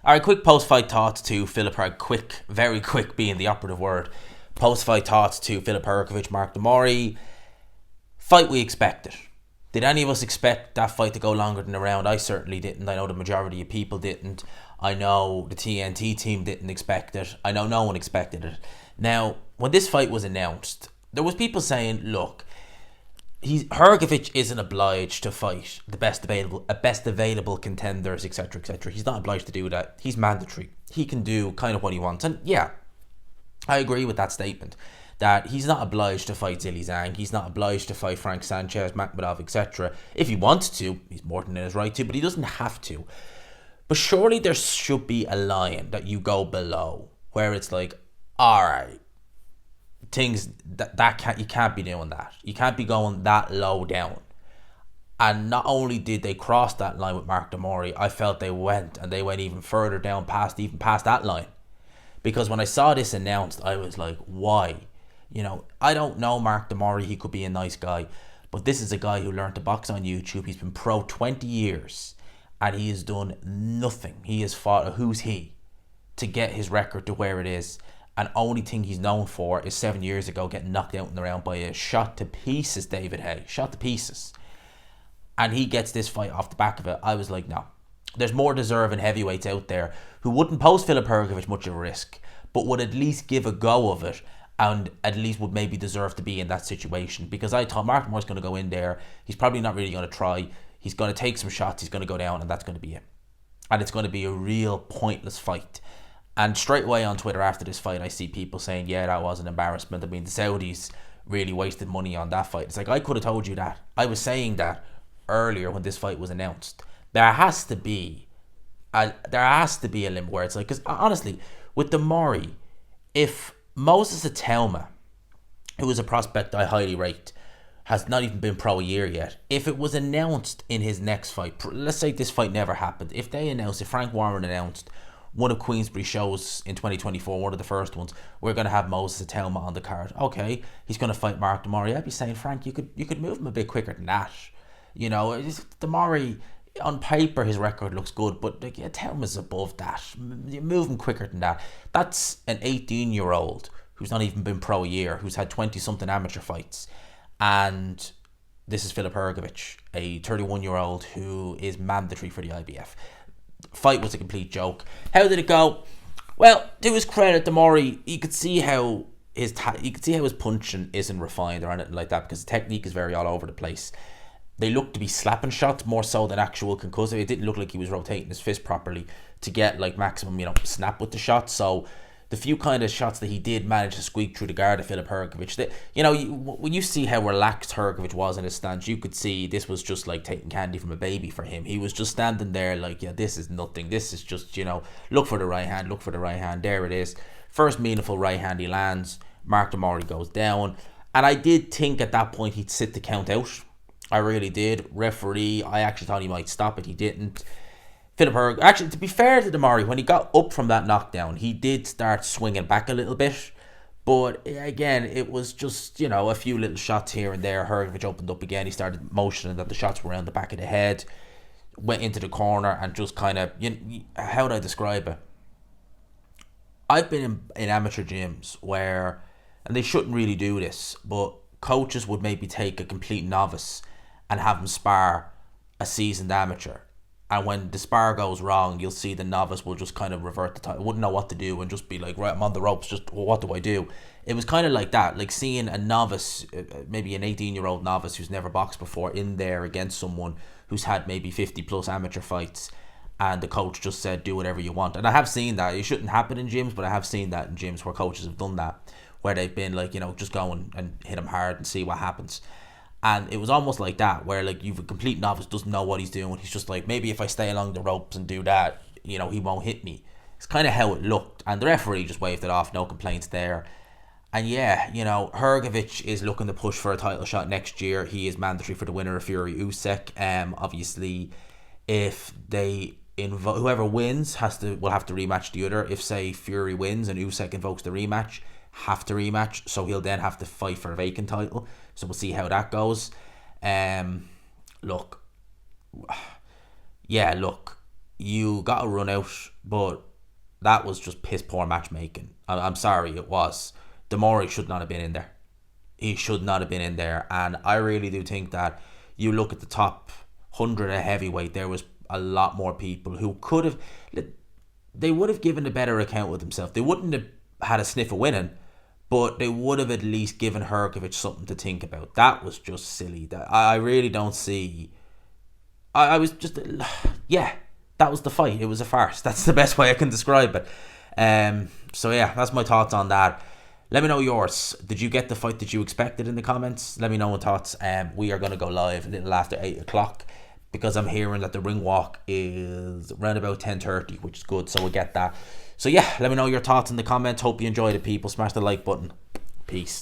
Alright, quick post-fight thoughts to Filip Hrgovic. Quick, very quick being the operative word. Post-fight thoughts to Filip Hrgovic, Mark Mori. Fight we expected. Did any of us expect that fight to go longer than a round? I certainly didn't. I know the majority of people didn't. I know the TNT team didn't expect it. I know no one expected it. Now, when this fight was announced, there was people saying, look, Hrgovic isn't obliged to fight the best available contenders, etc., etc. He's not obliged to do that. He's mandatory. He can do kind of what he wants. And yeah, I agree with that statement. That he's not obliged to fight Zhilei Zhang. He's not obliged to fight Frank Sanchez, Makhmudov, etc. If he wants to, he's more than in his right to, but he doesn't have to. But surely there should be a line that you go below where it's like, alright, things you can't be doing that. You can't be going that low down. And not only did they cross that line with Mark Mori, I felt they went even further down past that line. Because when I saw this announced, I was like, why? I don't know Mark Mori, he could be a nice guy, but this is a guy who learned to box on YouTube. He's been pro 20 years and he has done nothing. He has fought a who's he to get his record to where it is. And only thing he's known for is 7 years ago getting knocked out in the round by a shot to pieces David Haye. Shot to pieces. And he gets this fight off the back of it. I was like, no. There's more deserving heavyweights out there who wouldn't pose Filip Hrgovic much of a risk, but would at least give a go of it and at least would maybe deserve to be in that situation. Because I thought Mark Moore's going to go in there. He's probably not really going to try. He's going to take some shots. He's going to go down and that's going to be it. And it's going to be a real pointless fight. And straight away on Twitter after this fight, I see people saying, yeah, that was an embarrassment. I mean, the Saudis really wasted money on that fight. It's like, I could have told you that. I was saying that earlier when this fight was announced. There has to be a limit where it's like, because honestly, with the Mori, if Moses Atelma, who is a prospect I highly rate, has not even been pro a year yet, if it was announced in his next fight, let's say this fight never happened, if Frank Warren announced one of Queensberry shows in 2024, one of the first ones, we're going to have Moses Atelma on the card. Okay, he's going to fight Mark Mori. I'd be saying, Frank, you could move him a bit quicker than that. The Mori, on paper, his record looks good, but Atelma's above that. You move him quicker than that. That's an 18-year-old who's not even been pro a year, who's had 20-something amateur fights. And this is Filip Hrgovic, a 31-year-old who is mandatory for the IBF. Fight was a complete joke. How did it go? Well, to his credit, the Mori, you could see how his punching isn't refined or anything like that, because the technique is very all over the place. They looked to be slapping shots more so than actual concussive. It didn't look like he was rotating his fist properly to get like maximum, snap with the shot. So the few kind of shots that he did manage to squeak through the guard of Filip Hrgovic, when you see how relaxed Hrgovic was in his stance, you could see this was just like taking candy from a baby for him. He was just standing there like, yeah, this is nothing. This is just, look for the right hand. There it is. First meaningful right hand he lands. Mark Mori goes down. And I did think at that point he'd sit the count out. I really did. Referee, I actually thought he might stop it. He didn't. Filip Hrgovic, actually, to be fair to the Mori, when he got up from that knockdown, he did start swinging back a little bit. But again, it was just, a few little shots here and there. Hrgovic opened up again. He started motioning that the shots were around the back of the head. Went into the corner and just kind of, how would I describe it? I've been in amateur gyms where, and they shouldn't really do this, but coaches would maybe take a complete novice and have him spar a seasoned amateur. And when the spar goes wrong, you'll see the novice will just kind of revert the time, wouldn't know what to do and just be like, right, I'm on the ropes, what do I do? It was kind of like that, like seeing a novice, maybe an 18-year-old novice who's never boxed before in there against someone who's had maybe 50 plus amateur fights, and the coach just said, do whatever you want. And I have seen that. It shouldn't happen in gyms, but I have seen that in gyms where coaches have done that, where they've been like, just go and hit him hard and see what happens. And it was almost like that, where like you've a complete novice, doesn't know what he's doing. He's just like, maybe if I stay along the ropes and do that, he won't hit me. It's kind of how it looked. And the referee just waved it off, no complaints there. And yeah, Hrgovic is looking to push for a title shot next year. He is mandatory for the winner of Fury Usyk. Obviously, if they whoever wins will have to rematch the other. If say Fury wins and Usyk invokes the rematch, have to rematch, so he'll then have to fight for a vacant title. So we'll see how that goes. Look, you got to run out, but that was just piss poor matchmaking. I'm sorry, it was. Mori should not have been in there. He should not have been in there. And I really do think that you look at the top 100 of heavyweight, there was a lot more people who could have, they would have given a better account with themselves. They wouldn't have had a sniff of winning, but they would have at least given Hrgovic something to think about. That was just silly. I really don't see. I was just, yeah, that was the fight. It was a farce. That's the best way I can describe it. So yeah, that's my thoughts on that. Let me know yours. Did you get the fight that you expected in the comments? Let me know your thoughts. We are going to go live a little after 8 o'clock because I'm hearing that the ring walk is around about 10:30, which is good. So we'll get that. So yeah, let me know your thoughts in the comments. Hope you enjoyed it, people. Smash the like button. Peace.